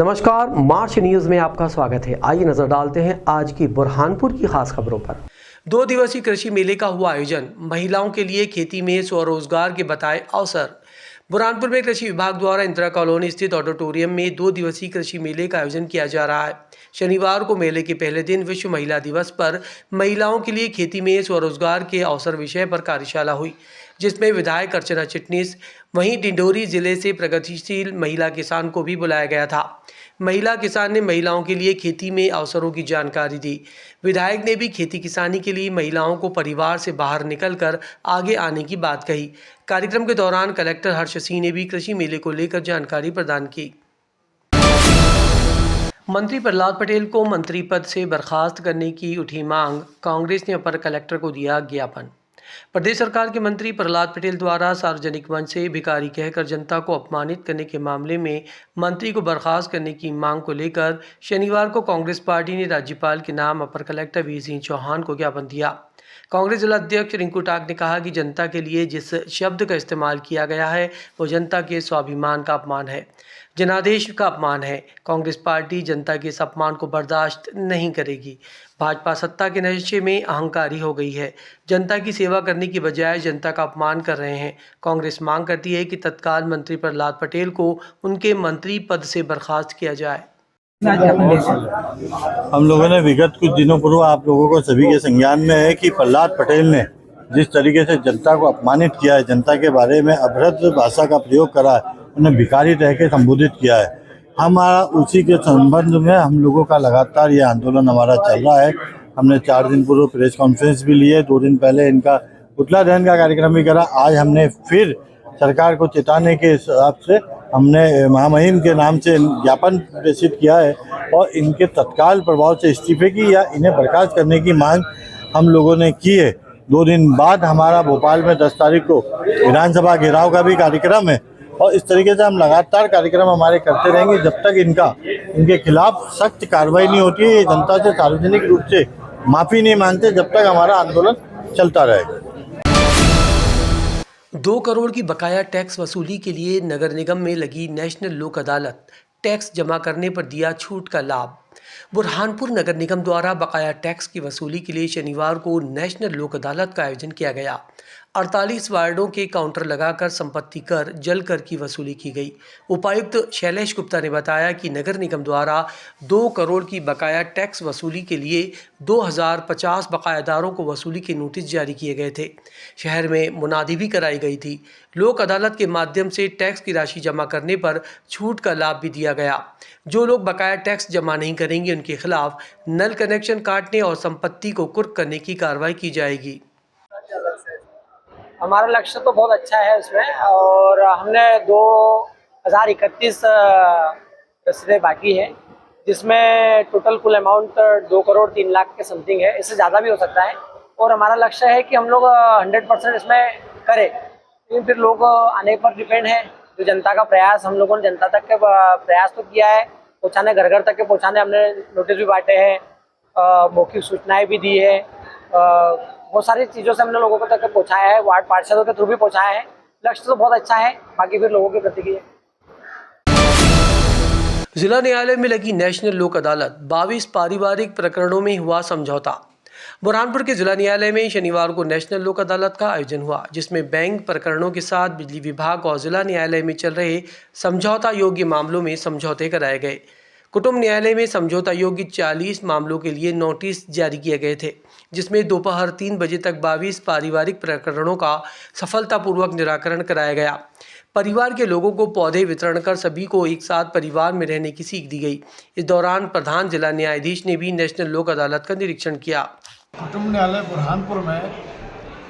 नमस्कार, मार्च न्यूज में आपका स्वागत है। आइए नजर डालते हैं आज की बुरहानपुर की खास खबरों पर। 2 दिवसीय कृषि मेले का हुआ आयोजन। महिलाओं के लिए खेती में स्वरोजगार के बताए अवसर। बुरहानपुर में कृषि विभाग द्वारा इंदिरा कॉलोनी स्थित ऑडिटोरियम में 2 दिवसीय कृषि मेले का आयोजन किया जा रहा है। शनिवार को मेले के पहले दिन विश्व महिला दिवस पर महिलाओं के लिए खेती में स्वरोजगार के अवसर विषय पर कार्यशाला हुई, जिसमें विधायक अर्चना चिटनीस, वहीं डिंडोरी जिले से प्रगतिशील महिला किसान को भी बुलाया गया था। महिला किसान ने महिलाओं के लिए खेती में अवसरों की जानकारी दी। विधायक ने भी खेती किसानी के लिए महिलाओं को परिवार से बाहर निकलकर आगे आने की बात कही। कार्यक्रम के दौरान कलेक्टर हर्ष सिंह ने भी कृषि मेले को लेकर जानकारी प्रदान की। मंत्री प्रहलाद पटेल को मंत्री पद से बर्खास्त करने की उठी मांग। कांग्रेस ने अपर कलेक्टर को दिया ज्ञापन। प्रदेश सरकार के मंत्री प्रहलाद पटेल द्वारा सार्वजनिक मंच से भिखारी कहकर जनता को अपमानित करने के मामले में मंत्री को बर्खास्त करने की मांग को लेकर शनिवार को कांग्रेस पार्टी ने राज्यपाल के नाम अपर कलेक्टर वीर सिंह चौहान को ज्ञापन दिया। कांग्रेस जिला अध्यक्ष रिंकू टाक ने कहा कि जनता के लिए जिस शब्द का इस्तेमाल किया गया है वो जनता के स्वाभिमान का अपमान है, जनादेश का अपमान है। कांग्रेस पार्टी जनता के इस अपमान को बर्दाश्त नहीं करेगी। भाजपा सत्ता के नशे में अहंकारी हो गई है। जनता की सेवा करने की बजाय जनता का अपमान कर रहे हैं। कांग्रेस मांग करती है कि तत्काल मंत्री प्रहलाद पटेल को उनके मंत्री पद से बर्खास्त किया जाए। हम लोगों ने विगत कुछ दिनों पूर्व आप लोगों को सभी के संज्ञान में है कि प्रहलाद पटेल ने जिस तरीके से जनता को अपमानित किया है, जनता के बारे में अभद्र भाषा का प्रयोग करा है, उन्हें भिखारी कह के संबोधित किया है। हमारा उसी के संबंध में हम लोगों का लगातार ये आंदोलन हमारा चल रहा है। हमने 4 दिन पूर्व प्रेस कॉन्फ्रेंस भी लिए, 2 दिन पहले इनका पुतला दहन का कार्यक्रम भी करा। आज हमने फिर सरकार को चेताने के हिसाब से हमने महामहिम के नाम से ज्ञापन प्रेषित किया है और इनके तत्काल प्रभाव से इस्तीफे की या इन्हें बर्खास्त करने की मांग हम लोगों ने की है। 2 दिन बाद हमारा भोपाल में 10 तारीख को विधानसभा घेराव का भी कार्यक्रम है और इस तरीके से हम लगातार कार्यक्रम हमारे करते रहेंगे जब तक इनके खिलाफ सख्त कार्रवाई नहीं होती है। ये जनता से सार्वजनिक रूप से माफ़ी नहीं मांगते, जब तक हमारा आंदोलन चलता रहेगा। 2 करोड़ की बकाया टैक्स वसूली के लिए नगर निगम में लगी नेशनल लोक अदालत। टैक्स जमा करने पर दिया छूट का लाभ। बुरहानपुर नगर निगम द्वारा बकाया टैक्स की वसूली के लिए शनिवार को नेशनल लोक अदालत का आयोजन किया गया। 48 वार्डों के काउंटर लगाकर संपत्ति कर, जल कर की वसूली की गई। उपायुक्त शैलेश गुप्ता ने बताया कि नगर निगम द्वारा 2 करोड़ की बकाया टैक्स वसूली के लिए 2050 बकायादारों को वसूली के नोटिस जारी किए गए थे। शहर में मुनादी भी कराई गई थी। लोक अदालत के माध्यम से टैक्स की राशि जमा करने पर छूट का लाभ भी दिया गया। जो लोग बकाया टैक्स जमा नहीं करेंगे उनके खिलाफ नल कनेक्शन काटने और संपत्ति को कुर्क करने की कार्रवाई की जाएगी। हमारा लक्ष्य तो बहुत अच्छा है इसमें, और हमने 2031 रसीदें बाकी है, जिसमें टोटल कुल अमाउंट 2 करोड़ 3 लाख के समथिंग है। इससे ज़्यादा भी हो सकता है और हमारा लक्ष्य है कि हम लोग 100% इसमें करें। लेकिन फिर लोग आने पर डिपेंड है। जो जनता का प्रयास, हम लोगों ने जनता तक के प्रयास तो किया है पहुँचाने, घर घर तक के पहुँचाने। हमने नोटिस भी बांटे हैं, मौखिक सूचनाएँ भी दी है, बहुत सारी चीज़ों से हमने लोगों को तक पहुँचाया है, वार्ड पार्षदों के थ्रू भी पहुँचाया है। लक्ष्य तो बहुत अच्छा है, बाकी फिर लोगों की प्रतिक्रिया। जिला न्यायालय में लगी नेशनल लोक अदालत। 22 पारिवारिक प्रकरणों में हुआ समझौता। बुरहानपुर के जिला न्यायालय में शनिवार को नेशनल लोक अदालत का आयोजन हुआ, जिसमें बैंक प्रकरणों के साथ बिजली विभाग और जिला न्यायालय में चल रहे समझौता योग्य मामलों में समझौते कराए गए। कुटुंब न्यायालय में समझौता योग्य 40 मामलों के लिए नोटिस जारी किए गए थे, जिसमें दोपहर 3 बजे तक 22 पारिवारिक प्रकरणों का सफलतापूर्वक निराकरण कराया गया। परिवार के लोगों को पौधे वितरण कर सभी को एक साथ परिवार में रहने की सीख दी गई। इस दौरान प्रधान जिला न्यायाधीश ने भी नेशनल लोक अदालत का निरीक्षण किया। कुटुंब न्यायालय बुरहानपुर में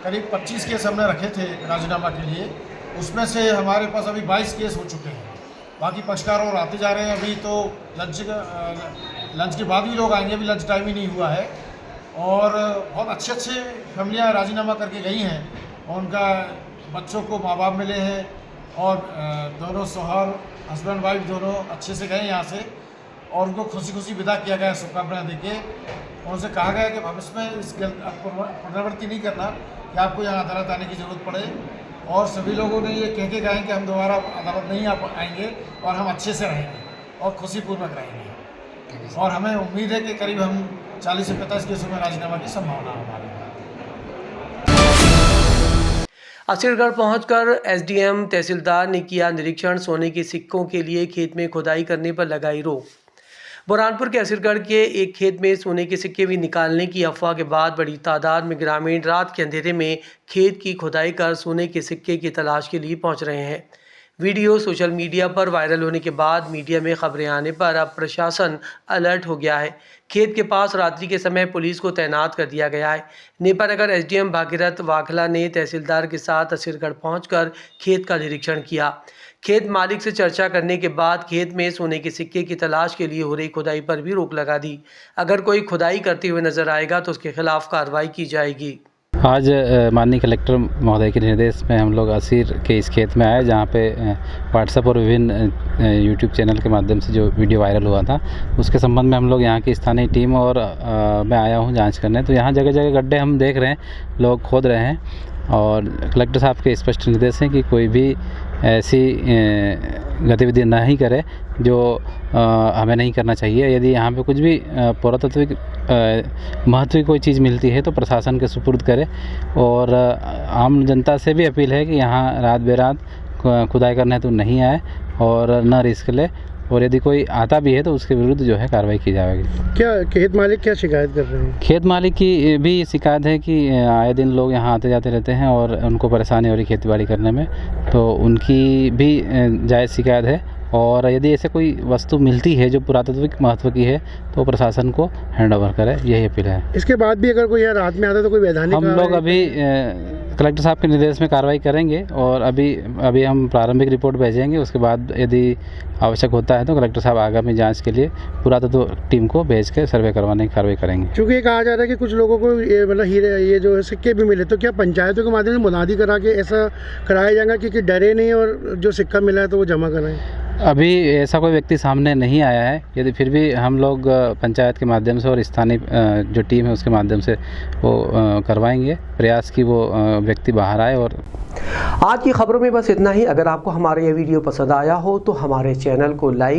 करीब 25 केस हमने रखे थे राजीनामा के लिए। उसमें से हमारे पास अभी 22 केस हो चुके हैं। बाकी पक्षकार और आते जा रहे हैं। अभी तो लंच के बाद ही लोग आएंगे, अभी लंच टाइम ही नहीं हुआ है। और बहुत अच्छे फैमिलियाँ राजीनामा करके गई हैं और उनका बच्चों को माँ बाप मिले हैं और दोनों शौहर हस्बैंड वाइफ दोनों अच्छे से गए यहाँ से और उनको खुशी खुशी विदा किया गया शुभकामनाएं देके। और उनसे कहा गया कि भविष्य में इस पुनरावृत्ति नहीं करना कि आपको यहाँ अदालत आने की ज़रूरत पड़े। और सभी लोगों ने ये कह के गए कि हम दोबारा अदालत नहीं आएंगे और हम अच्छे से रहेंगे। और खुशीपूर्वक रहेंगे। और हमें उम्मीद है कि करीब हम 40 से 45 केसों में राजीनामा की संभावना है हमारी। असीरगढ़ पहुंचकर एसडीएम तहसीलदार ने किया निरीक्षण। सोने के सिक्कों के लिए खेत में खुदाई करने पर लगाई रोक। बुरहानपुर के असीरगढ़ के एक खेत में सोने के सिक्के भी निकालने की अफवाह के बाद बड़ी तादाद में ग्रामीण रात के अंधेरे में खेत की खुदाई कर सोने के सिक्के की तलाश के लिए पहुंच रहे हैं। वीडियो सोशल मीडिया पर वायरल होने के बाद मीडिया में खबरें आने पर अब प्रशासन अलर्ट हो गया है। खेत के पास रात्रि के समय पुलिस को तैनात कर दिया गया है। नेपाल नगर एसडीएम भागीरथ वाखला ने तहसीलदार के साथ असीरगढ़ पहुंचकर खेत का निरीक्षण किया। खेत मालिक से चर्चा करने के बाद खेत में सोने के सिक्के की तलाश के लिए हो रही खुदाई पर भी रोक लगा दी। अगर कोई खुदाई करते हुए नजर आएगा तो उसके खिलाफ कार्रवाई की जाएगी। आज माननीय कलेक्टर महोदय के निर्देश में हम लोग असीर के इस खेत में आए, जहाँ पे व्हाट्सएप और विभिन्न यूट्यूब चैनल के माध्यम से जो वीडियो वायरल हुआ था, उसके संबंध में हम लोग यहाँ की स्थानीय टीम और मैं आया हूँ जांच करने। तो यहाँ जगह जगह गड्ढे हम देख रहे हैं, लोग खोद रहे हैं और कलेक्टर साहब के स्पष्ट निर्देश हैं कि कोई भी ऐसी गतिविधि नहीं करे जो हमें नहीं करना चाहिए। यदि यहाँ पे कुछ भी पुरातात्विक महत्व की कोई चीज़ मिलती है तो प्रशासन के सुपुर्द करे। और आम जनता से भी अपील है कि यहाँ रात बेरात खुदाई करने तो नहीं आए और न रिस्क ले, और यदि कोई आता भी है तो उसके विरुद्ध जो है कार्रवाई की जाएगी। क्या खेत मालिक क्या शिकायत कर रहे हैं? खेत मालिक की भी शिकायत है कि आए दिन लोग यहाँ आते जाते रहते हैं और उनको परेशानी हो रही खेतीबाड़ी करने में, तो उनकी भी जायज़ शिकायत है। और यदि ऐसे कोई वस्तु मिलती है जो पुरातात्विक महत्व की है तो प्रशासन को हैंड ओवर करे, यही अपील है। इसके बाद भी अगर कोई यहाँ रात में आता है तो कोई वैधानिक हम लोग अभी कलेक्टर साहब के निर्देश में कार्रवाई करेंगे और अभी हम प्रारंभिक रिपोर्ट भेजेंगे। उसके बाद यदि आवश्यक होता है तो कलेक्टर साहब आगामी जांच के लिए पुरातत्व टीम को भेज के सर्वे करवाने की कार्रवाई करेंगे। चूँकि ये कहा जा रहा है कि कुछ लोगों को मतलब हीरे ये जो सिक्के भी मिले, तो क्या पंचायतों के माध्यम से मुनादी करा के ऐसा कराया जाएगा क्योंकि डरे नहीं और जो सिक्का मिला है तो वो जमा कराएं? अभी ऐसा कोई व्यक्ति सामने नहीं आया है। यदि फिर भी हम लोग पंचायत के माध्यम से और स्थानीय जो टीम है उसके माध्यम से वो करवाएंगे प्रयास कि वो व्यक्ति बाहर आए। और आज की खबरों में बस इतना ही। अगर आपको हमारा यह वीडियो पसंद आया हो तो हमारे चैनल को लाइक